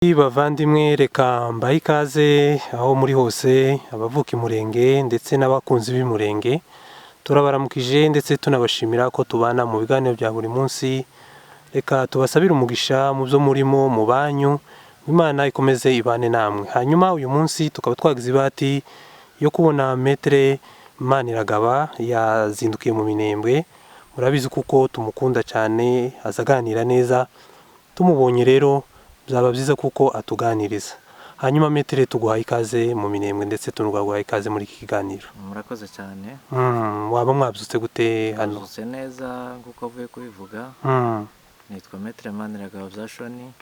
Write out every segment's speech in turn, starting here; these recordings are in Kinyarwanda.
Bavandimwe reka mbahe ikaze aho muri hose abavuka umurenge ndetse n'abakunzi b'umurenge turabaramukije ndetse tunabashimira ko tubana mu biganiro bya buri munsi. Reka tubasabire umugisha mu byo murimo mu banyu, Imana ikomeze ibane namwe. Hanyuma uyu munsi tukaba twagize ibati yo kubona Maître Maniragaba yazindukiye mu Minembwe. Murabizi kuko tumukunda cyane, azaganira neza, tumubonye rero byaba byiza kuko atuganiriza. Hanyuma Maître tuguhaye ikaze mu Minembwe ndetse tunaguhaye ikaze muri iki kiganiro. Murakoze cyane. Waba mwabyutse gute hano? Mwabyutse neza nk'uko avuye kubivuga. Nitwa Maître Maniragaba Byashoni.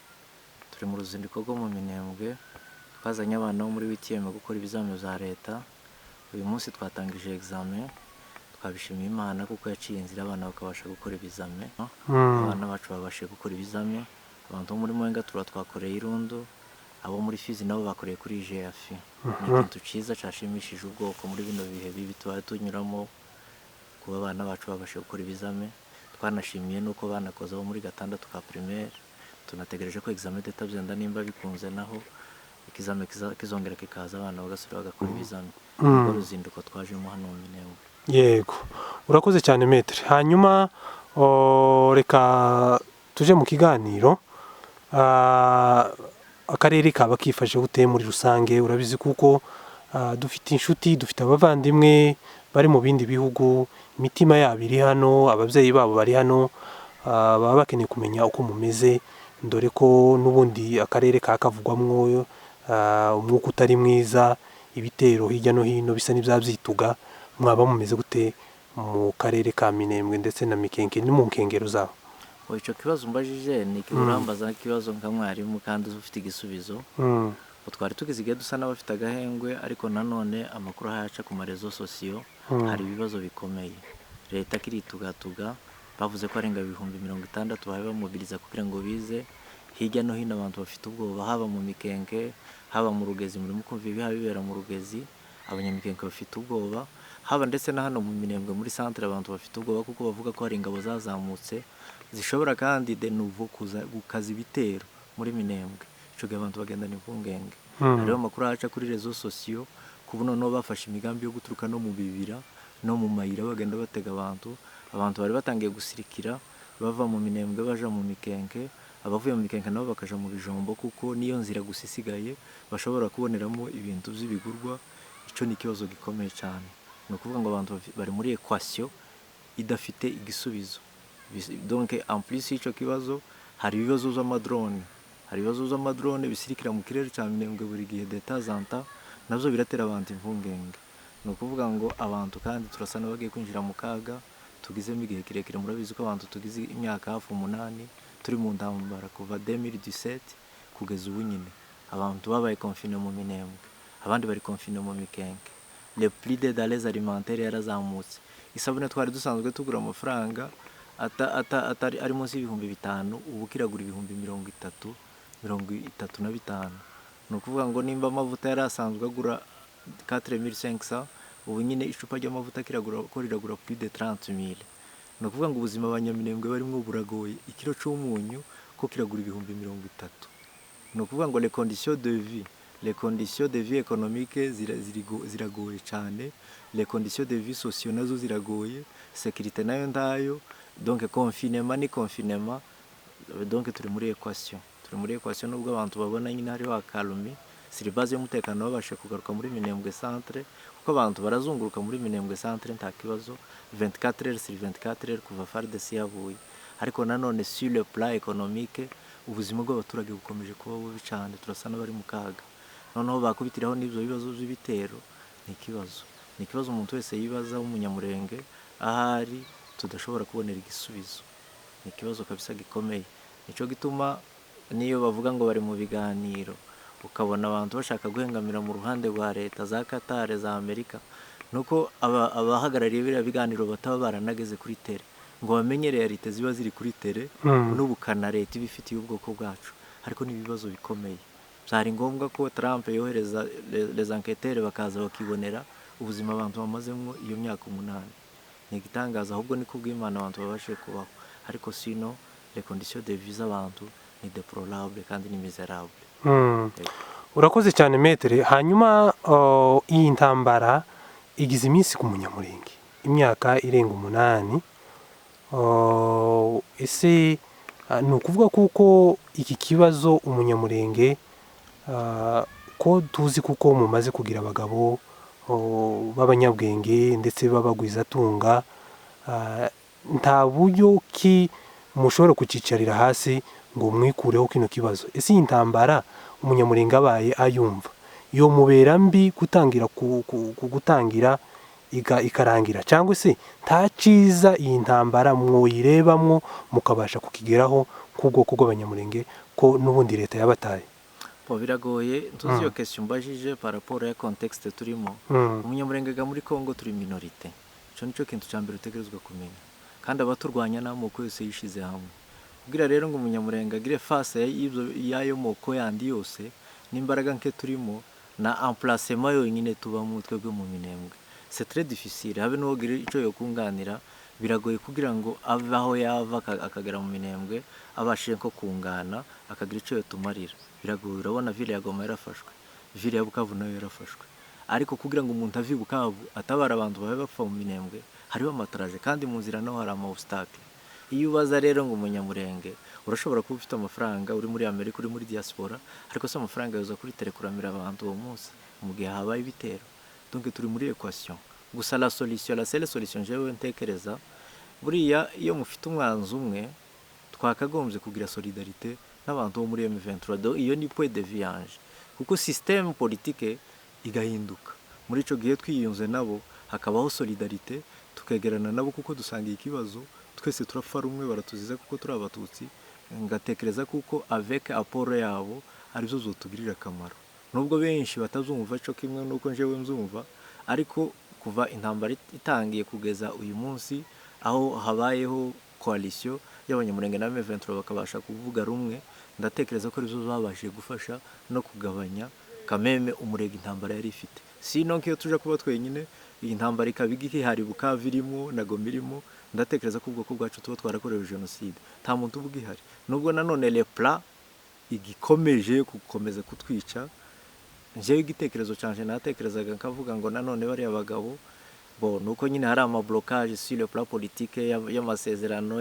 Turi mu ruzinduko rwo mu Minembwe. Twazanye abana bo muri WTM gukora ibizamini bya leta. Uyu munsi twatangije examen. Twabishimiye Imana kuko yaciye inzira abana bakabasha gukora ibizamini. Abana bacu babashe gukora ibizamini. Abantu bo muri Mwenga twakoreye Irundo, abo muri Fizi nabo bakoreye kuri GF. Ni ikintu cyiza cyashimishije ubwoko muri bino bihe bibi tunyuramo, kuba abana bacu babashe gukora ibizame. Twanashimiye nuko banakoze abo muri gatandatu ka primaire. Tunategereje ko examen d'etat byenda nimba bikunze naho ikizame kizongera kikaza abana bagasubira bagakora ibizame. Ubwo ruzinduko twajemo hano mu Minembwe. Yego, urakoze cyane Maître. Hanyuma reka tuje mu kiganiro. Akarere kaba kifashe gute muri rusange? Urabizi kuko dufite inshuti, dufite abavandimwe bari mu bindi bihugu, imitima yabo iri hano, ababyeyi babo bari hano, baba bakeneye kumenya uko mumeze, dore ko n'ubundi akarere kakavugwamwo umwuka utari mwiza, ibitero hirya no hino bisa n'ibyabyituga. Mwaba mumeze gute mu karere ka Minembwe ndetse na Mikenke ni mu nkengero zaho? Icyo kibazo mbajije ni urambaza ikibazo nka mwarimu kandi ufite igisubizo. Twari tugize igihe dusa n'abafite agahengwe, ariko nanone amakuru ahaca ku marezo sosiyo hari ibibazo bikomeye. Leta kiritugatuga, bavuze ko arenga 60,000 babe bamubiriza kugira ngo bize. Hirya no hino abantu bafite ubwoba, haba mu Mikenke, haba mu Rugezi, muri mukumva bibera mu Rugezi, abanyamikenke bafite ubwoba, haba ndetse na hano mu Minembwe muri centre abantu bafite ubwoba kuko bavuga ko hari ingabo zazamutse zishobora kandi de nouveau gukaza ibitero muri Minembwe. Ico gihe abantu bagenda n'impungenge. Hariho amakuru aca kuri rezo sosiyo kubuno no bafashe imigambi yo guturuka no mu bibira no mu mayira bagenda batega abantu bari batangiye gusirikira bava mu Minembwe baja mu Mikenke, abavuye mu Mikenke nabo bakaja mu Bijombo kuko niyo nzira gusisigaye bashobora kuboneramo ibintu by'ibigurwa. Ico ni kibazo gikomeye cyane. No kuvuga ngo abantu bari muri equation idafite igisubizo. Donc en plus ico kibazo hari ibibazo z'amadrone. Hari ibibazo z'amadrone bisirikira mu kirere cya Minembwe buri gihe d'etat zanta navyo biratera abantu impungenge. No kuvuga ngo abantu kandi turasa n'abagiye kwinjira mu kaga, tugizemo igihe kirekire. Murabizi ko abantu tugize imyaka hafi 8 turi mu ndambara kuva 2017 kugeza ubu nyine. Abantu babaye confiné mu Minembwe, abandi bari confiné mu Mikenke. Le prix des denrées alimentaires yarazamutse. Isabune twari dusanzwe tugura amafaranga atari ari munsi y'ibihumbi 5, ubu kiragura ibihumbi 35. No kuvuga ngo nimba amavuta yarasanzwe agura 4500, ubu nyine icupa ry'amavuta riragura plus de 30,000. No kuvuga ngo ubuzima abanyaminembwe barimo buragoye. Ikiro cy'umunyu ko kiragura ibihumbi 30. No kuvuga ngo les conditions de vie économique ziragoye cyane, les conditions de vie sociale nazo ziragoye, sécurité nayo ndayo. Donc confinement ni confinement. Donc turi muri equation nubwo abantu babona nyine hari wa calme siri base y'umutekano babashe kugaruka muri Minembwe centre kuko abantu barazunguruka muri Minembwe centre nta kibazo 24 heures sur 24 heures kuva FARDC yavuye. Ariko nanone sur le plan économique ubuzima bw'abaturage bukomeje kuba bubi cyane, turasa n'abari mu kaga. Noneho bakubitiraho n'ibyo bibazo by'ibitero. Ni ikibazo umuntu wese yibaza w'umunyamurenge ahari tudashobora kubonera igisubizo. Ni ikibazo kabisa gikomeye. Nico gituma niyo bavuga ngo bari mu biganiro ukabona abantu bashaka guhengamira mu ruhande rwa leta za Qatar, za Amerika, nuko abahagarariye biriya biganiro bataba baranageze kuri tere ngo bamenye realite ziba ziri kuri tere n'ubukana leta ibifitiye ubwoko bwacu. Ariko ni ibibazo bikomeye. Byari ngombwa ko Trump yohereza les enquêteurs bakaza bakibonera ubuzima abantu bamazemo iyo myaka 8. Ni igitangaza, ahubwo ni kubw'Imana abantu babashe kubaho. Ariko sino les conditions de vie z'abantu ni déplorable kandi ni misérable. urakoze cyane metere. Hanyuma iyi ntambara igize iminsi ku munyamurenge imyaka irenga 8. Ese ni ukuvuga kuko iki kibazo umunyamurenge ko tuzi kuko mumaze kugira abagabo b'abanyabwenge ndetse b'abagwizatunga, nta buryo ki mushobora kucicarira hasi ngo mwikureho kino kibazo? Ese iyi ntambara umunyamurenge abaye ayumva yo mubera mbi gutangira gutangira ikarangira, cyangwa se nta ciza iyi ntambara mwoyirebamwo mukabasha kukigeraho k'ubwoko bw'abanyamurenge ko n'ubundi leta yabataye? Biragoye tuzi iyo question mbajije par rapport ya contexte turimo. Umunyamurenge ga muri Congo turi minorite, ico nico kintu ca mbere utegerezwa kumenya, kandi abaturwanya n'amoko yose yishize hamwe. Kugira rero ngo umunyamurenge agire face y'ayo moko yandi yose n'imbaraga nke turimo na emplacement yonyine tuba mu twebwe mu Minembwe, c'est très difficile. Habe no gira ico yo kunganira, biragoye kugira ngo abaho yava akagera mu Minembwe abashije ko kungana akagira ico yotumarira. Biragoye. Urabona ville ya Goma yarafashwe, ville ya Bukavu nayo yarafashwe, ariko kugira ngo umuntu avi Bukavu atabara abantu babe bapfa mu Minembwe hariho amataraje, kandi mu nzira naho hari obstacle. Iyo ubaza rero ngo umunyamurenge urashobora kuba ufite amafaranga, uri muri Amerika, uri muri diaspora, ariko se amafaranga yoza kuri telekuramira abantu uwo munsi mu gihe habaye ibitero. Donc turi muri equation. Gusa la seule solution jewe ntekereza, buriya iyo mufite umwanzi umwe twakagombye kugira solidarité n'abantu bo muri M23. Iyo ni point de viange, kuko système politique igahinduka. Muri ico gihe twiyunze nabo hakabaho solidarité, tukegerana nabo kuko dusangiye ikibazo, twese turafara umwe, baratuziza kuko turi abatutsi. Ngatekereza kuko avec apport yabo arizo zotugirira akamaro, nubwo benshi batazumva ico kimwe nuko njewe mzumva, ariko kuva intambara itangiye kugeza uyu munsi aho habayeho coalition y'abanyamurenge na M23 bakabasha kuvuga rumwe, ndatekereza ko arizo zabashije gufasha no kugabanya kameme umurenge intambara yari ifite. Sino kiyo tuja kuba twenyine iyi ntambara ikabigiki hari Bukavu irimo na Goma irimo, ndatekereza ko ubwoko bwacu tuba twarakorewe genocide, nta muntu ubuga ihari. Nubwo nanone le plan igikomeje gukomeza kutwica, njewe igitekerezo canje natekerezaga nkavuga ngo nanone bari abagabo bo nuko nyine hari ama blocage sur le plan politique y'amasezerano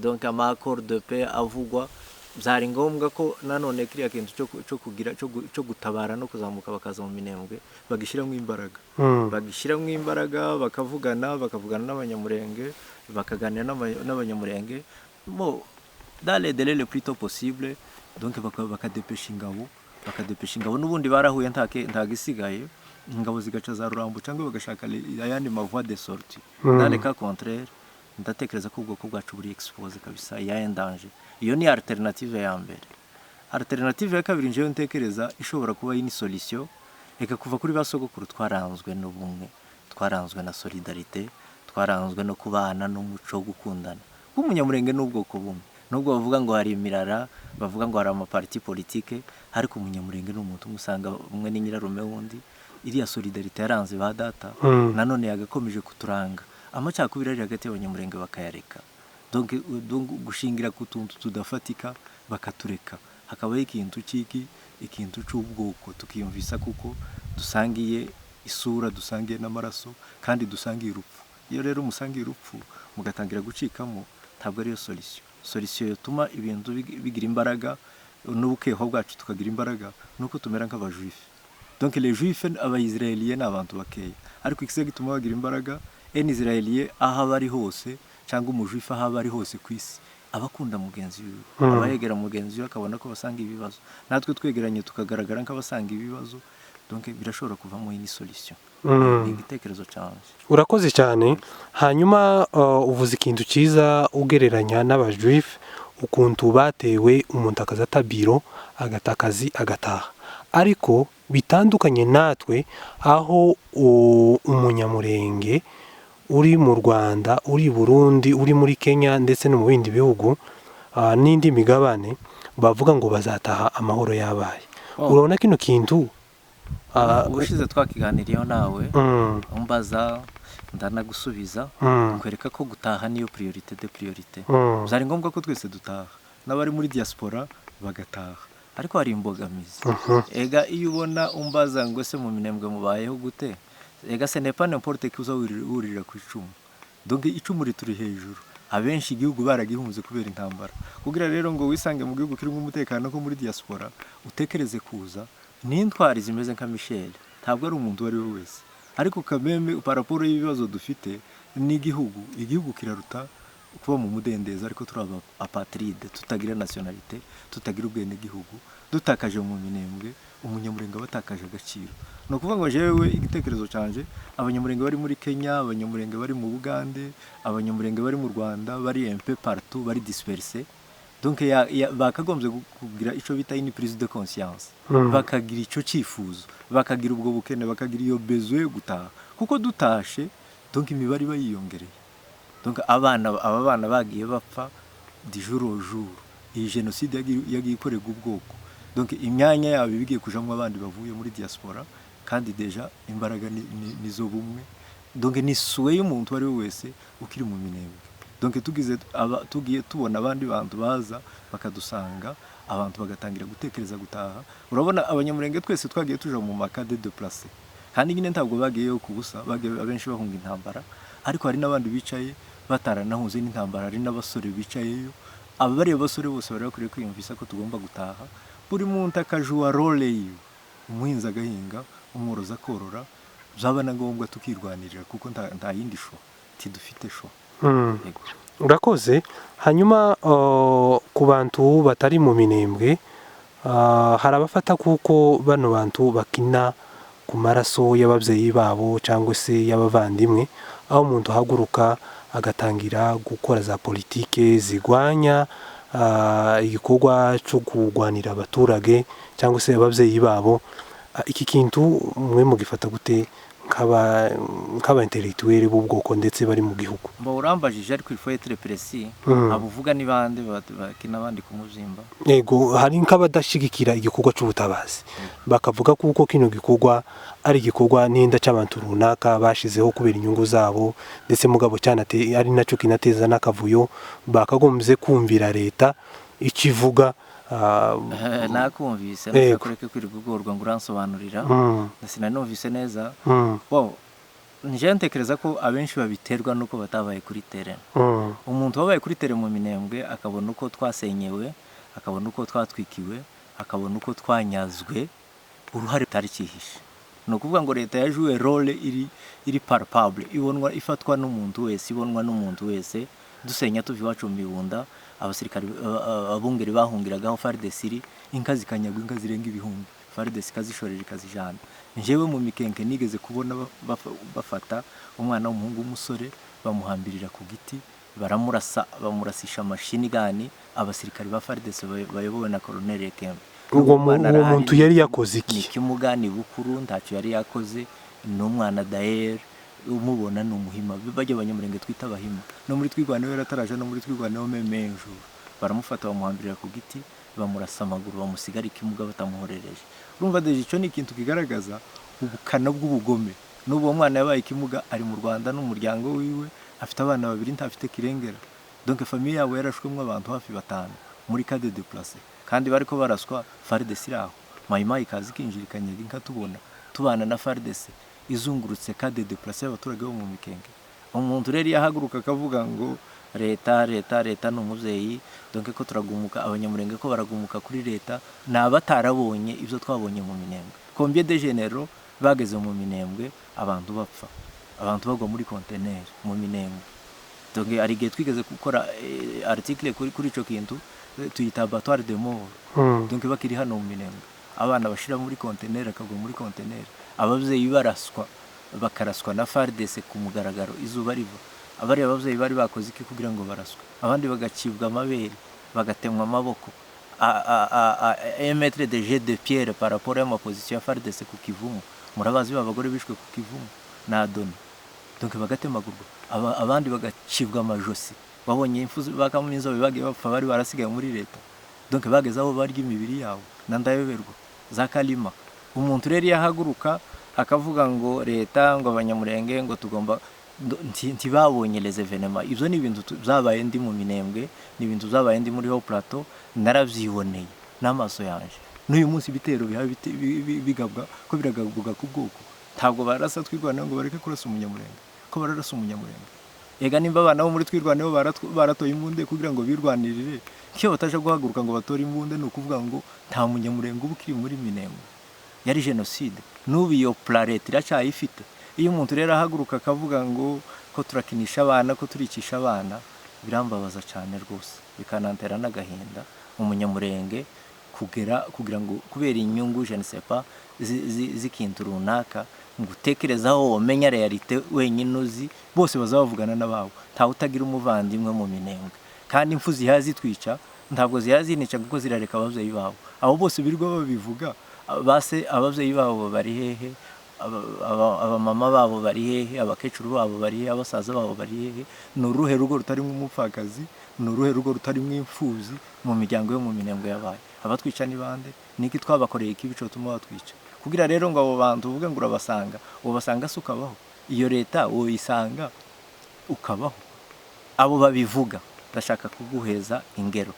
donc ama accord de paix avugwa, byari ngombwa ko nanone kiriya kintu cyo kugira cyo gutabara no kuzamuka bakaza mu Minembwe bagishiramo imbaraga, bagishiramo imbaraga, bakavugana n'abanyamurenge, bakaganira n'abanyamurenge mo dans les délais le plus tôt possible. Donc bakadepesha ingabo n'ubundi barahuye nta gisigaye, ingabo zigaca za Rurambo cyangwa bagashaka ayandi mavoie de sortie. Dans le cas contraire, ndatekereza ko ubwoko bwacu buri expose kabisa ya danger. Iyo ni alternative ya mbere. Alternative ya kabiri njewe ntekereza ishobora kuba yini solution, eka kuva kuri basogokuru twaranzwe n'ubumwe, twaranzwe na solidarité, twaranzwe no kubana n'umuco wo gukundana. Umunyamurenge n'ubwoko bumwe, nubwo bavuga ngo hari imirara, bavuga ngo hari amaparti politique, ariko umunyamurenge n'umuntu umusanga umwe ni nyirarume wundi. Iriya solidarité yaranze ba data nanone yagakomeje kuturanga. Amacakubiri ari hagati y'abanyamurenge bakayareka, donc gushingira ku tuntu tudafatika bakatureka, hakabaho ikintu cy'ubwoko tukiyumvisa kuko dusangiye isura, dusangiye n'amaraso, kandi dusangiye urupfu. Iyo rero musangiye urupfu mugatangira gucikamo, ntabwo ariyo solution yotuma ibintu bigira imbaraga n'ubukeho bwacu tukagira imbaraga, nuko tumera nk'abajuife. Donc les juifs abayisraeliens n'abantu bakeya, ariko ikise gituma bagira imbaraga Israelien aho bari hose cyangwa umujuife aho bari hose kwisi abakunda mugenzi we, abayegera mugenzi we akabona ko basanga ibibazo, natwe twegeranye tukagaragara nk'abasanga ibibazo. Donc birashobora kuvamo ini solution. Igitekerezo cyane. Urakoze cyane. Hanyuma uvuze ikintu cyiza ugereranya n'abajuife ukuntu batewe umuntu akazata biro agatakazi agataha, ariko bitandukanye natwe aho umunyamurenge uri mu Rwanda, uri Burundi, uri muri Kenya ndetse no mu bindi bihugu n'indi migabane bavuga ngo bazataha amahoro yabaye. Urabona kino kintu ubushize twakiganiriyeho nawe umbaza ndanagusubiza kwereka ko gutaha niyo priorité de priorité. Byari ngombwa ko twese dutaha, n'abari muri diaspora bagataha, ariko hari imbogamizi. Ega iyo ubona umbaza ngo se mu Minembwe mubayeho gute, ega ce n'est pas n'importe qui uza wurira ku icumu, donc icumu rituri hejuru, abenshi igihugu baragihunze kubera intambara. Kugira rero ngo wisange mu gihugu kirimo umutekano ko muri diaspora utekereze kuza n'intwari zimeze nka Michel, ntabwo ari umuntu wari we wese, ariko kameme paraporo y'ibibazo dufite igihugu kiraruta kuba mu mudendeza, ariko turaba apatride, tutagira nationalité, tutagira ubwene gihugu, dutakaje mu Minembwe, umunyamurenge batakaje agaciro. No kuvuga ngo jewe igitekerezo canje, abanyamurenge bari muri Kenya, abanyamurenge bari mu Bugande, abanyamurenge bari mu Rwanda, bari un peu partout, bari dispersés. Donc bakagombye kugira ico bita une prise de conscience, bakagira ico cifuzo, bakagira ubwo bukene, bakagira iyo besoin gutaha, kuko dutashe donc imibari bayiyongereye. Donc aba bana bagiye bapfa du jour au jour, iyi genocide yagiye ikorerwa ubwoko, donc imyanya yabo bigiye kujamwe abandi bavuye muri diaspora, kandi deja imbaraga nizo bumwe, donc ni souhait y'umuntu wari wese ukiri mu Minembwe. Donc tugiye tubona abandi bantu baza bakadusanga, abantu bagatangira gutekereza gutaha. Urabona abanyamurenge twese twagiye tuja mu makade de place, kandi nyine ntabwo bagiyeyo kubusa, bagiye abenshi bahunga intambara, ariko hari n'abandi bicaye bataranahuze n'intambara, hari n'abasore bicayeyo. Aba bari abasore bose bari bakwiye kwiyumvisa ko tugomba gutaha, buri muntu akajua role yiwe, umuhinzi agahinga, umworozi akorora, byaba na ngombwa tukirwanirira, kuko nta yindi sho tidufite sho. Urakoze. Hanyuma ku bantu batari mu Minembwe, hari abafata kuko bano bantu bakina ku maraso y'ababyeyi babo cyangwa se y'abavandimwe, aho umuntu ahaguruka agatangira gukora za politike zigwanya igikorwa cyo kurwanira abaturage cyangwa se ababyeyi babo. Iki kintu mwe mugifata gute nk'aba intellectuel b'ubwoko ndetse bari mu gihugu? Mba urambajije, ariko il faut être précis, abuvuga ni bande bakina abandi kumuzimba? Yego, hari nk'abadashigikira igikorwa cy'ubutabazi, bakavuga kuko kino gikorwa ari igikorwa n'inda cy'abantu runaka bashizeho kubera inyungu zabo, ndetse mugabo cyane ari nacyo kinateza n'akavuyo, bakagombye kumvira leta ikivuga. Nakumvise nakureke kwirigugorwa ngo uransobanurira, sinanumvise neza. Nje ntekereza ko abenshi babiterwa nuko batabaye kuri terrain. Umuntu wabaye kuri terrain mu Minembwe akabona uko twasenyewe, akabona uko twatwikiwe, akabona uko twanyazwe, uruhare tari kihishe. No kuvuga ngo leta yajuwe role iri palpable, ibonwa, ifatwa n'umuntu wese, ibonwa n'umuntu wese. Dusenya tuvi wacu mu Bibunda, abasirikari abungeri bahungiragaho FARDC, inka zikanyagwa, inka zirenga ibihumbi, FARDC kazishoreje kazijana. Njewe mu Mikenke nigeze kubona bafata umwana w'umuhungu w'umusore, bamuhambirira ku giti, bamurasisha machine gun, abasirikari ba FARDC bayobowe na Colonel Kembe. Uwo muntu yari yakoze iki? Ni kimugani bukuru, ntacyo yari yakoze, n'umwana daer umubona n'umuhima, bajya abanyamurenge twita abahima. No muri twigwaneho yarataraje, no muri twigwaneho memenjo, baramufata bamuhambirira ku giti, bamurasa amaguru, bamusigara ikimuga batamuhorereje. Urumva deje ico ni ikintu kigaragaza ubukana bw'ubugome. N'ubu umwana yabaye ikimuga ari mu Rwanda n'umuryango wiwe, afite abana babiri, ntafite kirengera. Donc famille yabo yarashwemwe abantu hafi 5 muri cade de place, kandi bariko baraswa FARDC iraho. Mayimayi kazi kinjirikanye inka tubona tubana na FARDC izungurutse cade de place y'abaturage bo mu Mikenke. Umuntu rero yahaguruka akavuga ngo leta n'umuvyeyi, donc ko turagumuka, abanyamurenge ko baragumuka kuri leta, n'abatarabonye ivyo twabonye mu Minembwe. Combien de généraux bageze mu Minembwe, abantu bapfa, abantu bagwa muri conteneur mu Minembwe. Donc ari gihe twigeze gukora article kuri ico kintu, tuyita abattoir de mort. Donc bakiri hano mu Minembwe, abana bashira muri conteneur, akagwa muri conteneur, abavyeyi baraswa, bakaraswa na FARDC ku mugaragaro izuba riva. Abari abavyeyi bari bakoze iki kugira ngo baraswe? Abandi bagacibwa amabere, bagatemwa amaboko, un mètre de jet de pierre par rapport à ma position ya FARDC ku Kivumu. Murabazi babagore bishwe ku Kivumu na Adoni. Donc bagatemagurwa, abandi bagacibwa amajosi. Babonye imfuzo bakamuminzo bagiye bapfa, bari barasigaye muri leta. Donc bageze aho barya imibiri yabo, nandayoberwa za Kalima. Umuntu rero yahaguruka akavuga ngo leta, ngo abanyamurenge, ngo tugomba ntibabonye les événements. Ibyo ni ibintu byabaye ndi mu Minembwe, ni ibintu byabaye ndi muri Haut Plateau, naravyiboneye. n'amaso yanje n'uyu munsi ibitero bigabwa ko biragabuga ku bwoko ntabwo barasa twirwanaho ngo bareke kurasa umunyamurenge ko bararasa umunyamurenge ega nimba abana bo muri twirwanaho baratoye imbunde kugira ngo birwanirire kiyo bataje guhaguruka ngo batore imbunde no kuvuga ngo nta munyamurenge ubu kiri muri Minembwe yari genocide n'ubu iyo planète iracyayifite iyo umuntu rero ahaguruka akavuga ngo ko turakinisha abana ko turicisha abana birambabaza cyane rwose bikanantera n'agahinda umunyamurenge kugira ngo kubera inyungu je ne sais pas zikintu runaka ngo utekerezaho umenya realite wenyine uzi bose bazabavugana n'ababo nta utagira umuvandimwe mu Minembwe kandi impfu zihazi twica ntabwo zihazinica kuko zirareka abavyeyi babo abo bose birirwa babivuga base abavyeyi babo bari hehe abamama babo bari hehe abakecuru babo bari hehe abasaza babo bari hehe n'uruhe rugo rutarimo umupfakazi n'uruhe rugo rutarimo imfuzi mu miryango yo mu Minembwe yabaye abatwica ni bande niki twabakoreye ikibico tuma batwica kugira rero ngo abo bantu uvuga ngo ubasanga sukabaho iyo leta uyisanga ukabaho abo babivuga ndashaka kuguheza ingero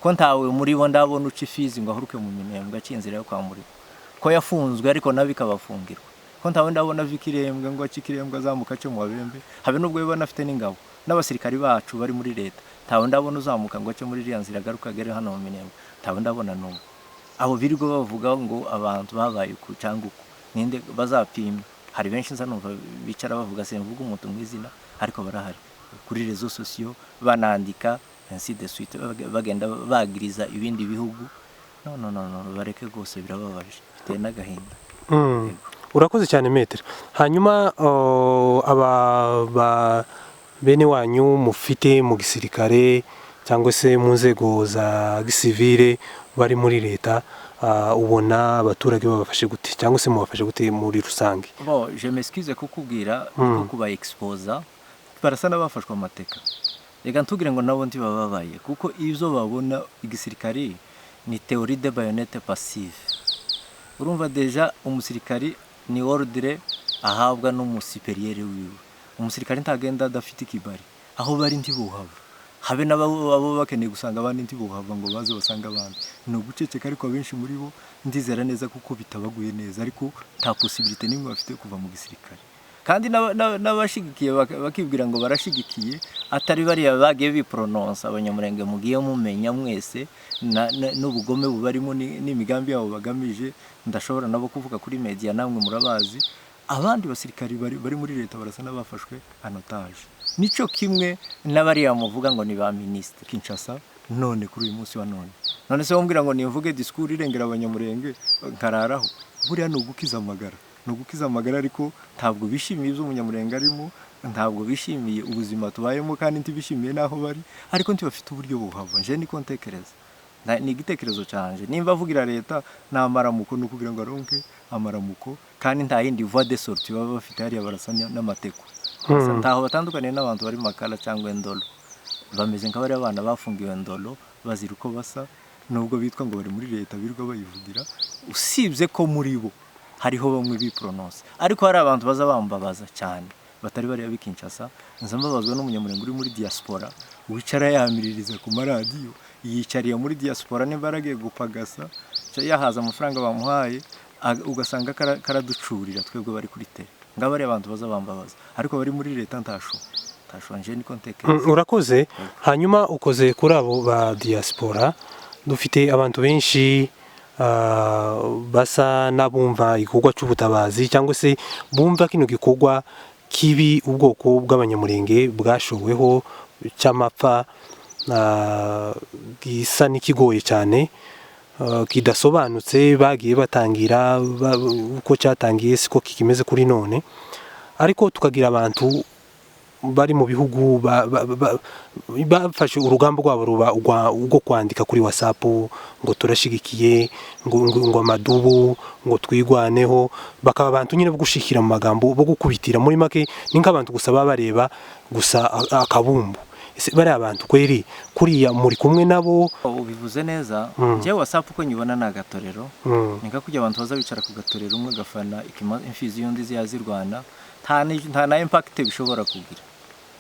ko ntawe muri bo ndabona uca ifizi ngo ahuruke mu Minembwe acinzira yo kwa muri ko yafunzwe ariko nabikabafungirwa ko ntawe ndabona vikirembwe ngo acikirembwe azamuka cyo mu Babembe habe nubwo bibona afite n'ingabo n'abasirikari bacu bari muri leta ntawe ndabona uzamuka ngo cyo muri iriya nzira garuka gere hano mu Minembwe ntawe ndabona n'ubu abo birirwa bavuga ngo abantu babaye ku cyangwa uko ninde bazapima hari benshi nza numva bicara bavuga simvuga umuntu mwizina ariko barahari kuri rezo sociaux banandika ainsi de suite bagenda bagiriza ibindi bihugu no bareke gose birababaje bitewe n'agahinda. Urakoze cyane Maître. Hanyuma aba bene wanyu mufite mu gisirikare cyangwa se mu nzego za gisivile bari muri leta ubona abaturage babafashe gute cyangwa se mubafashe gute muri rusange? Bon, je m'excuse kukubwira ko kuba exposa barasa n'abafashwe amateka. Reka ntugire ngo nabo bababaye kuko izo babona igisirikare ni théorie de baïonnette passive. Urumva deja umusirikari ni ordre ahabwa n'umusuperiere wiwe. Umusirikari ntagenda adafite ikibari aho bari ntibuhava habe nabo bakeneye gusanga abandi ntibuhava ngo baze basanga abandi no guceceka ariko benshi muri bo ndizera neza kuko bitabaguye neza ariko nta possibilité nimwe bafite kuva mu gisirikare kandi n'abashigikiye bakibwira ngo barashigikiye atari bari bagiye biprononce abanyamurenge mugiye mumenya mwese n'ubugome bubarimo n'imigambi yabo bagamije ndashobora nabo kuvuga kuri media namwe murabazi abandi basirikari bari muri leta barasa n'abafashwe anotage nico kimwe n'abari yamuvuga ngo ni ba ministre Kinshasa none kuri uyu munsi wa none se wombwira ngo nimvuge discours irengera abanyamurenge nkararaho buriya no gukiza amagara ariko ntabwo bishimiye iz'umunyamurenge arimo ntabwo bishimiye ubuzima tubayemo kandi ntibishimiye naho bari ariko ntibafite uburyo buhava je niko ntekereza ni igitekerezo cyanje nimba avugira leta namaramuko no kugira ngo aronke amaramuko kandi nta yindi voie de sortie baba bafite hariya barasa n'amateko ntaho batandukaniye n'abantu bari Makala cyangwa Ndolo bameze nk'abari abana bafungiwe Ndolo bazira uko basa nubwo bitwa ngo bari muri leta birirwa bayivugira usibye ko muri bo hariho bamwe biprononce ariko hari abantu baza bambabaza cyane batari bari Kinshasa nza mbabazwa n'umunyamurenge uri muri diaspora wicara yamiririza ku maradiyo yicariye muri diaspora n'imbaragiye gupagasa yahaza amafaranga bamuhaye ugasanga karaducurira twebwe bari kuri tele ngabari abantu baza bambabaza ariko bari muri leta ntashonje niko ntekereza. Urakoze. Hanyuma ukoze kuri abo ba diaspora dufite abantu benshi basa nabumva igikorwa cy'ubutabazi cyangwa se bumva kino gikorwa kibi ubwoko bw'abanyamurenge bwashoweho cy'amapfa gisa n'ikigoye cyane kidasobanutse bagiye batangira uko cyatangiye siko kikimeze kuri none ariko tukagira abantu bari mu bihugu bafashe urugamba rwabo rwo kwandika kuri WhatsApp ngo turashigikiye ngo amadubu ngo twigwaneho bakaba abantu nyine gushikira mu magambo bo gukubitira muri make ni nk'abantu gusa bareba gusa akabumbu bari abantu kweri kuriya muri kumwe nabo ubivuze neza je WhatsApp uko nyibona na gatorero ninka kujya abantu baza bicara ku gatorero umwe gafana imfizi yundi ziyazirwana nta na impact bishobora kugira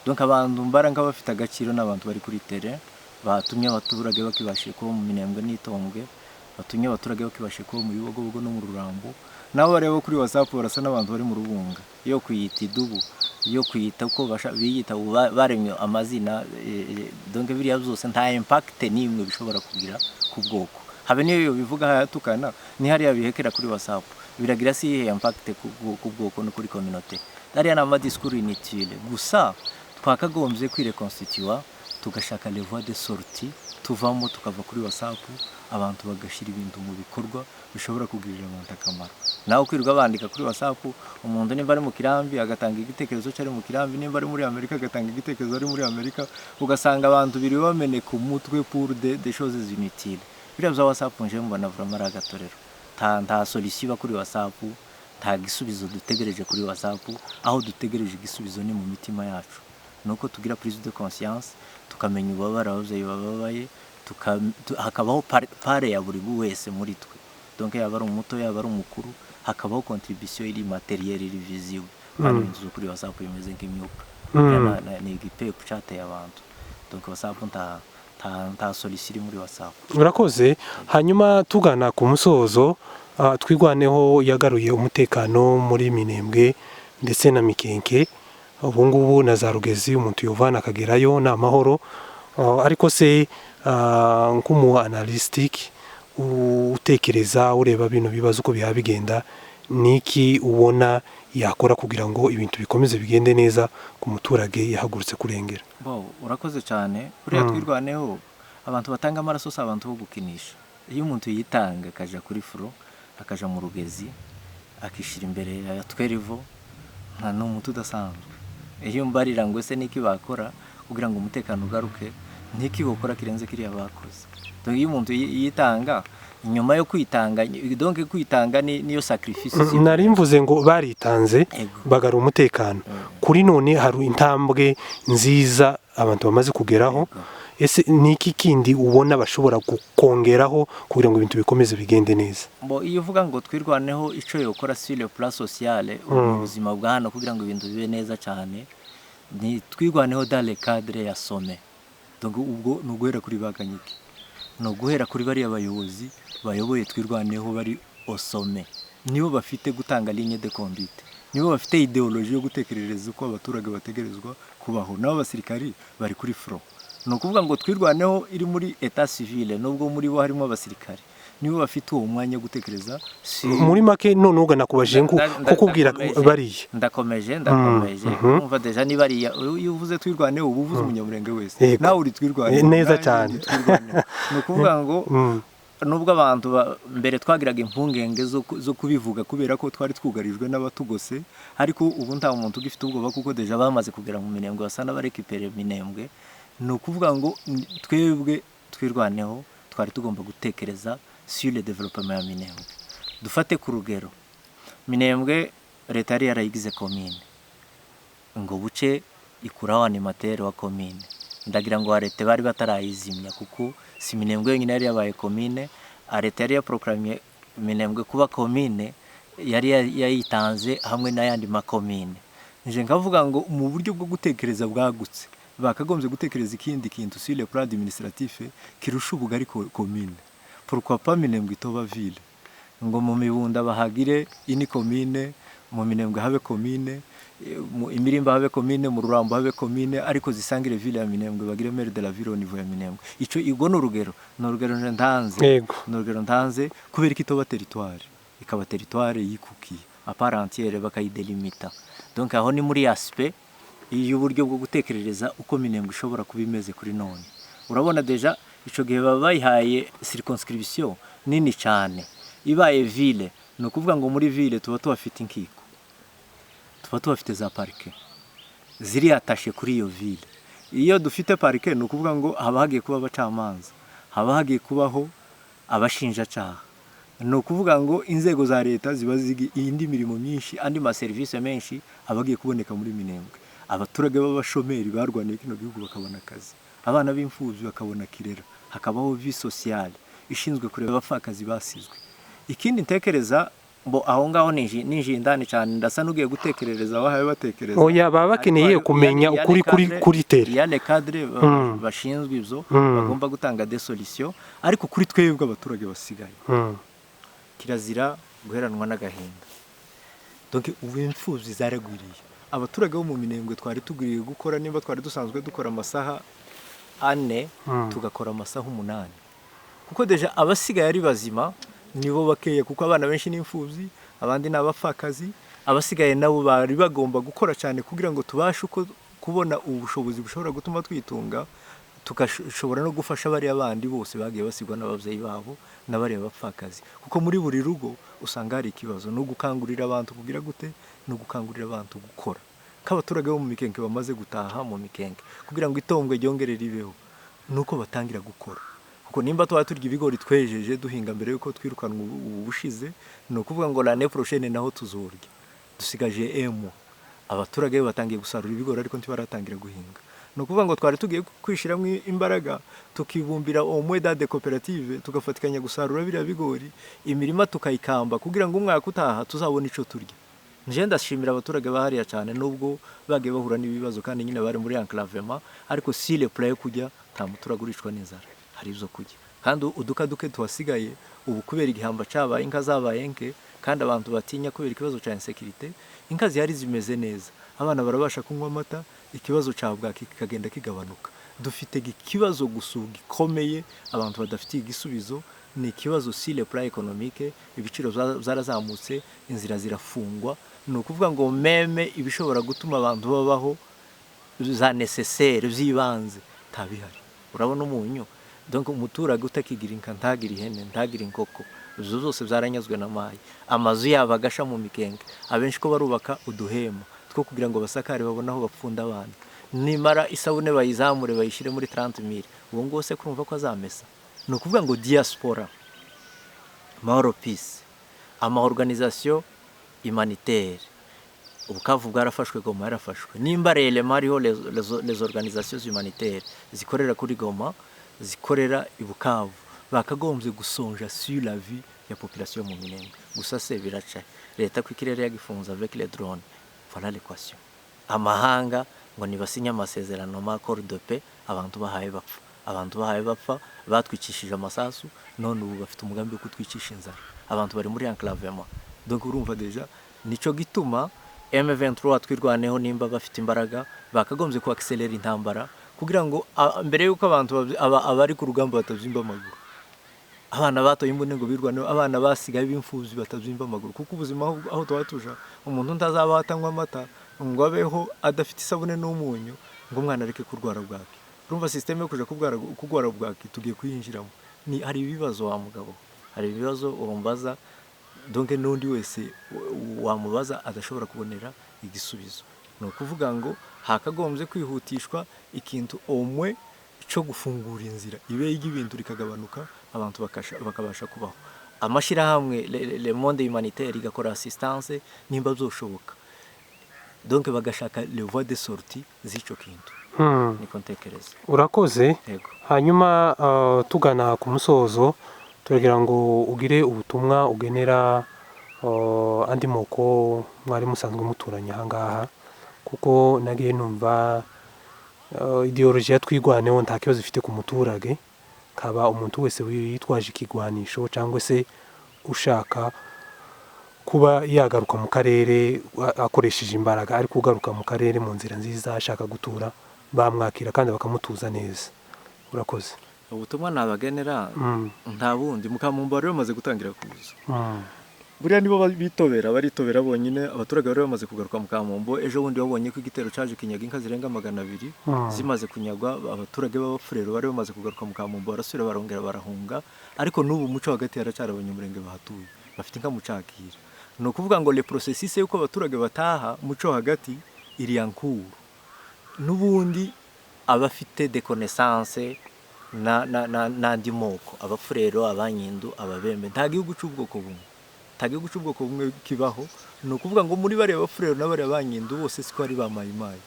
donc abantu mbaranga bafite agaciro n'abantu bari kuri tele batumye abaturage bakibashije kuba mu Minembwe n'Itombwe batumye abaturage bakibashe kuba mu Bibogobogo no mu Rurambo, nabo bareba kuri WhatsApp barasa n'abantu bari mu Rubunga, yo kwiyita idubu, yo kwiyita uko biyita baremye amazina, donc biriya byose nta impact n'imwe bishobora kugira ku bwoko. Habe niyo bivuga hatukana ni hariya bihekera kuri WhatsApp biragira si impact ku bwoko no kuri communauté. Dariya na discours inutile, gusa twakagombye kwireconstituer tugashaka les voies de sortie, tuvamo tukava kuri WhatsApp, abantu bagashira ibintu mu bikorwa bishobora kugirira abantu akamaro. Naho kwirirwa bandika kuri WhatsApp, umuntu nimba ari mu kirambi agatanga igitekerezo cyari mu kirambi, nimba ari muri Amerika agatanga igitekerezo ari muri Amerika, ugasanga abantu biri bameneka umutwe pour des choses inutiles. Biriya bya WhatsApp nje mbona vraiment ari agatorero. Nta solution iba kuri WhatsApp, nta gisubizo dutegereje kuri WhatsApp, aho dutegereje igisubizo ni mu mitima yacu. Nuko tugira prise de conscience, tukamenya ubabara abavyeyi bababaye, hakabaho pare ya buri wese muri twe. Donc yaba ari umuto yaba ari umukuru, hakabaho contribution iri materielle iri visible. Kandi inzu kuri WhatsApp imeze nk'imyuka. Ni igipepu cyateye abantu. Donc WhatsApp nta solution iri muri WhatsApp. Urakoze. Hanyuma tugana ku musozo, twigwaneho yagaruye umutekano muri Minembwe ndetse na Mikenke. Ubu ngubu na za Rugezi umuntu yovana akagerayo na amahoro, ariko se nk'umu analytic utekereza ureba bino bibazo uko biha bigenda, niki ubona yakora kugira ngo ibintu bikomeze bigende neza ku muturage yahagurutse kurengera? Urakoze cyane. Buriya twirwaneho, abantu batanga amaraso si abantu bo gukinisha. Iyo umuntu yitanga akaja kuri fro, akaja mu Rugezi, akishira imbere ya Twerivo, nta n'umuntu udasanzwe. Iyo mbarira ngo ese niki bakora kugira ngo umutekano ugaruke, niki gukora kirenze kiriya bakoze. Donc iyo umuntu yitanga, nyuma yo kwitanga, donc kwitanga niyo sacrifice. Nari mvuze ngo baritanze bagara umutekano. Kuri none hari intambwe nziza abantu bamaze kugeraho. Ese niki kindi ubona bashobora gukongeraho kugira ngo ibintu bikomeze bigende neza? Iyo uvuga ngo twirwaneho ico yokora sur le plan social, ubuzima bwa hano kugira ngo ibintu bibe neza cyane, ni twirwaneho dans le cadre ya sommet. Donc ubwo nuguhera kuri baganyiki, no guhera kuri bari abayobozi bayoboye twirwaneho bari au sommet, nibo bafite gutanga ligne de conduite, nibo bafite ideologie yo gutekerereza uko abaturage bategerezwa kubaho. Nabo basirikari bari kuri front. No kuvuga ngo twirwaneho iri muri etat civile, nubwo muri bo harimo abasirikari, nibo bafite uwo mwanya gutekereza. Muri make none ugana kubaje kukubwira bariye. Ndakomeje umva deja ni bariya. Iyo uvuze twirwaneho ubuvuze umunyamurenge wese, nawe uri twirwaneho neza cyane. No kuvuga ngo nubwo abantu mbere twagiraga impungenge zo kubivuga kubera ko twari twugarijwe n'abatugose, ariko ubu nta muntu ugifite ubwoba kuko deja bamaze kugera mu Minembwe, basa n'abarekipere Minembwe. No kuvuga ngo twebwe twirwaneho twari tugomba gutekereza sur le développement ya Minembwe. Dufate ku rugero, Minembwe leta yari yarayigize commune, ngo buce ikuraho animateur wa commune. Ndagira ngo arete bari batarayizimya kuko si Minembwe yonyine yari yabaye commune, arete yari yaproclamé Minembwe kuba commune, yari yayitanze hamwe n'ayandi makomine. Nje ngavuga ngo mu buryo bwo gutekereza bwagutse, bakagombye gutekereza ikindi kintu sur le plan administratif kirusha ubugari commune. Pourquoi pas Minembwe itoba ville? Ngo mu Mibunda bahagire ini commune, mu Minembwe habe commune, mu Imirimba habe commune, mu Rurambo habe commune, ariko zisangire ville ya Minembwe bagire maire de la ville au niveau ya Minembwe. Ico igo no rugero ntanze kubera kitoba territoire, ikaba territoire yikuki à part entière bakayidelimita. Donc aho ni muri aspect y'uburyo bwo gutekerereza uko Minembwe ishobora kuba imeze kuri none. Urabona deja ico gihe babayihaye circonscription nini cyane, ibaye ville, no kuvuga ngo muri ville tuba tubafite inkiko, tuba tubafite za parquet ziri atashe kuri iyo ville. Iyo dufite parquet no kuvuga ngo haba hagiye kuba abacamanza, haba hagiye kubaho abashinjacaha, no kuvuga ngo inzego za leta ziba zigi indi mirimo myinshi, andi ma service menshi abagiye kuboneka muri Minembwe. Abaturage b'abashomeri barwaniye kino gihugu bakabona akazi, abana b'imfuvyi bakabona kirera, hakabaho vie sociale ishinzwe kureba abafakazi basizwe. Ikindi ntekereza mbo aho ngaho ninjiye indani cyane ndasa n'ugiye gutekerereza abahaye batekereza oya baba bakeneye kumenya ukuri kuri tere ya le cadre bashinzwe ibyo bagomba gutanga des solutions ariko kuri twebwe abaturage basigaye kirazira guheranwa n'agahinda donc ubu imfubyi zaragwiriye abaturage bo mu Minembwe twari tugiriye gukora nimba twari dusanzwe dukora amasaha 4 tugakora amasaha 8 kuko deja abasigaye ari bazima nibo bakeye kuko abana benshi n'imfubyi abandi n'abapfakazi abasigaye nabo bari bagomba gukora cyane kugira ngo tubashe kubona ubushobozi bushobora gutuma twitunga tukashobora no gufasha bari abandi bose bagiye basigwa n'abavyeyi babo n'abari abapfakazi kuko muri buri rugo usanga hari ikibazo no gukangurira abantu kugira gute no gukangurira abantu gukora k'abaturage bo mu mikenke bamaze gutaha mu mikenke kugira ngo itongwe ryongere ribeho nuko batangira gukora kuko nimba turya ibigori twejeje duhinga mbere yuko twirukanwa ubushize no kuvuga ngo l'année prochaine naho tuzurya dusigaje emo abaturage batangiye gusarura ibigori ariko ntibaratangira guhinga no kuvuga ngo twari tugiye kwishiramo imbaraga tukibumbira omweda de cooperative tugafatikanya gusarura biriya bigori imirima tukayikamba kugira ngo umwaka utaha tuzabona ico turya nje ndashimira abaturage bahariya cyane nubwo bagiye bahura n'ibibazo kandi nyine bari muri enclavement ariko si le plan kujya nta muturage urishwa n'inzara hari izo kujya kandi uduka duke twasigaye ubu kubera igihamba cabaye inka zabaye nke kandi abantu batinya kubera ikibazo ca insécurité inka zihari zimeze neza abana barabasha kunywa amata ikibazo cabwa kikagenda kigabanuka dufite ikibazo gusuga gikomeye abantu badafitiye igisubizo ni ikibazo si le plan économique ibiciro zarazamutse inzira zirafungwa no kuvuga ngo meme ibishobora gutuma abantu babaho za nécessaire vyibanze tabihari urabona umunyu donc umuturage utakigira inka ntagira ihene ntagira inkoko izo zose zaranyazwe n'amayi amazu yabo agasha mu mikenke abenshi ko barubaka uduhema two kugira ngo basakare babone aho bapfunda abana nimara isabune bayizamure bayishire muri 30,000 uwo ngo se kurumva ko azamesa no kuvuga ngo diaspora mahoro peace ama organisation humanitaire ubukavu bwarafashwe Goma yarafashwe nimba rele mariho les organisations humanitaires zikorera kuri Goma zikorera ibukavu bakagombye gusonja sur la vie ya population mu Minembwe gusa se biraca leta kwikirere yagifunza avec les drones voilà l'équation amahanga ngo nibasinya amasezerano ma accord de paix abantu bahaye bapfa batwikishije amasasu none ubu bafite umugambi wo kutwicisha inzara abantu bari muri enclavement donc urumva deja nico gituma M23 twirwaneho nimba bafite imbaraga bakagombye ko accelerate intambara kugira ngo mbere yuko abantu abari ku rugamba batazimba amaguru abana batoye imbune ngo birwaneho abana basigaye b'imfuzi batazimba amaguru kuko ubuzima aho twatuja umuntu ntazaba atanywa amata ngo abeho adafite isabune n'umunyu ngo umwana areke kurwara bwaki urumva systeme yo kuja kugwara bwaki tugiye kuyinjiramo ni hari ibibazo wa mugabo hari ibibazo urumbaza donc n'undi wese wamubaza adashobora kubonera igisubizo no kuvuga ngo hakagombye kwihutishwa ikintu omwe cyo gufungura inzira ibe y'ibintu rikagabanuka abantu bakabasha kubaho amashira hamwe le monde humanitaire igakora assistance nimba byoshoboka donc bagashaka le voie de sortie z'ico kintu ni kontekereza urakoze hanyuma tugana ku musozo turagira ngo ugire ubutumwa ugenera andi moko mwari musanzwe muturanya hangaha kuko nagiye numva ideology yatwigwaneho nta kibazo ifite ku muturage kaba umuntu wese witwaje ikigwanisho cyangwa se ushaka kuba yagaruka mu karere akoresheje imbaraga ariko ugaruka mu karere mu nzira nziza ashaka gutura bamwakira kandi bakamutuza neza urakoze ubutumwa nabagenera nta bundi mukamumba rero bamaze gutangira kuza buriya nibo bitobera baritobera bonyine abaturage bari bamaze kugaruka mu Kamombo ejo bundi babonye ko igitero caje kinyaga inka zirenga 200 zimaze kunyagwa abaturage b'abafurero bari bamaze kugaruka mu Kamombo barasubira barongera barahunga ariko n'ubu muco hagati yaracara abanyamurenge bahatuye bafite inka mucakira no kuvuga ngo le processus yuko abaturage bataha muco hagati iri yankuru n'ubundi abafite des connaissances na ndimoko abafurero abanyindu ababembe nta gihugu cy'ubwoko bumwe kibaho no kuvuga ngo muri bari abafurero n'abari abanyindu bose siko ari bamayimayi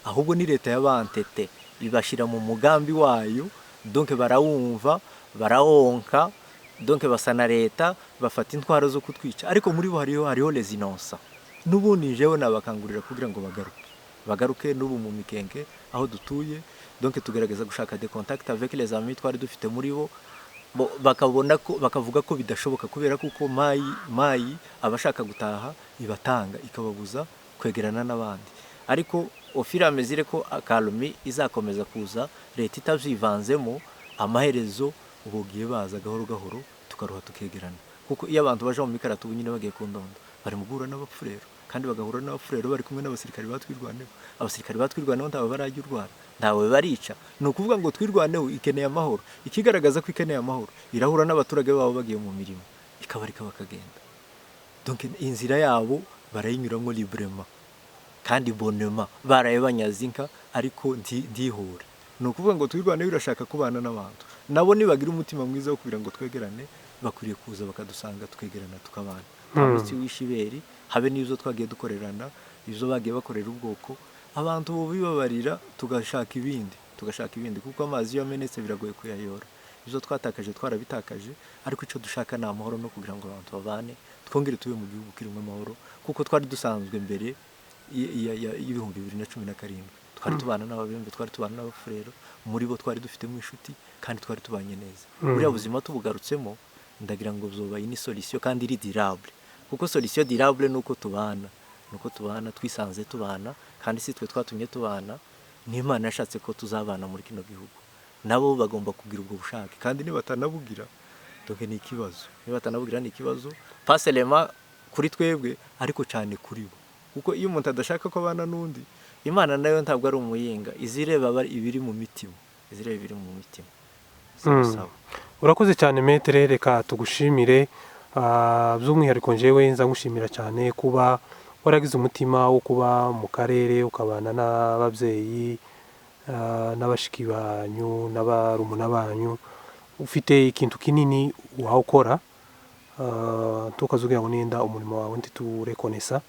ahubwo ni leta y'abantete ibashira mu mugambi wayo donc barawumva barawonka donc basa na leta bafata intwaro zo kutwica ariko muri bo hariho resinonsa n'ubundi jewe nabakangurira kugira ngo bagaruke n'ubu mu Mikenke aho dutuye donc tugerageza gushaka des contacts avec les amis twari dufite muri bo bakabona ko bakavuga ko bidashoboka kubera kuko mayi abashaka gutaha ibatanga ikababuza kwegerana n'abandi ariko ofira amezire ko akalumi izakomeza kuza leta itavyivanzemo amaherezo ubugiye baza gahoro gahoro tukaruha tukegerana kuko iyo abantu baje mu mikaratu nyine bagiye ku ndondo bari mu guhura n'abapfurero kandi bagahura n'abapfurero bari kumwe n'abasirikari batwirwaneho abasirikari batwirwaneho ndabo barajya urwara ndawe barica ni ukuvuga ngo twirwaneho ikeneye amahoro ikigaragaza ko ikeneye amahoro irahura n'abaturage babo bagiye mu mirimo ikabarika bakagenda donc inzira yabo barayinyuramo librement kandi bonema baraye banyazinka ariko ndihure ni ukuvuga ngo twirwaneho irashaka kubana n'abantu nabo nibagira umutima mwiza wo kugira ngo twegerane bakwiriye kuza bakadusanga twegerana tukabana munsi w'ishiberi habe n'izo twagiye dukorerana izo bagiye bakorera ubwoko abantu bo bibabarira tugashaka ibindi kuko amazi yo amenetse biragoye kuyayora izo twatakaje twarabitakaje ariko ico dushaka na amahoro no kugira ngo abantu babane twongere tube mu gihugu kirimo amahoro kuko twari dusanzwe mbere y'ibihumbi 2017 twari tubana n'ababembe twari tubana n'abafurero muri bo twari dufite mu inshuti kandi twari tubanye neza muri abuzima tubugarutsemo ndagira ngo zoba ini solution kandi iri durable kuko solution durable nuko tubana twisanze tubana kandi si twe twatumye tubana n'Imana yashatse ko tuzabana muri kino gihugu nabo bagomba kugira ubwo bushake kandi nibatanabugira doke ni ikibazo paselema kuri twebwe ariko cyane kuri bo kuko iyo umuntu adashaka ko abana n'undi Imana nayo ntabwo ari umuyinga izireba ibiri mu mitima urakoze cyane metere reka tugushimire by'umwihariko njyewe nza ngushimira cyane kuba waragize umutima wo kuba mu karere ukabana n'ababyeyi n'abashiki banyu n'abarumuna banyu ufite ikintu kinini wawukora tukazugira ngo nenda umurimo wawe ntiturekonesa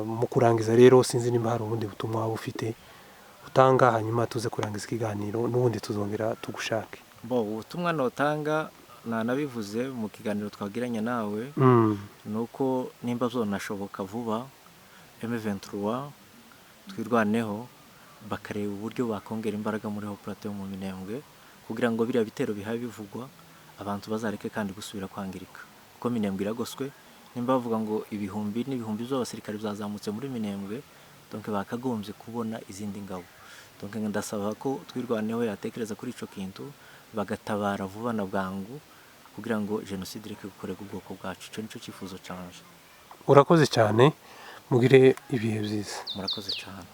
mu kurangiza rero sinzi nimba hari ubundi butumwa waba ufite utanga hanyuma tuze kurangiza ikiganiro n'ubundi tuzongera tugushake ubutumwa notanga nabivuze mu kiganiro twagiranye nawe nuko nimba zonashoboka vuba M23 twirwaneho bakareba uburyo bakongera imbaraga muri Hoplate mu Minembwe kugira ngo biriya bitero bihaye bivugwa abantu bazareke kandi gusubira kwangirika kuko Minembwe iragoswe nimba bavuga ngo ibihumbi n'ibihumbi by'abasirikare byazamutse muri Minembwe donc bakagombye kubona izindi ngabo donc ndasaba ko twirwaneho yatekereza kuri ico kintu bagatabara vuba na bwangu kugira ngo genocide reke gukorera ubwoko bwacu cyo nico cyifuzo canje urakoze cyane mugire ibihe byiza murakoze cyane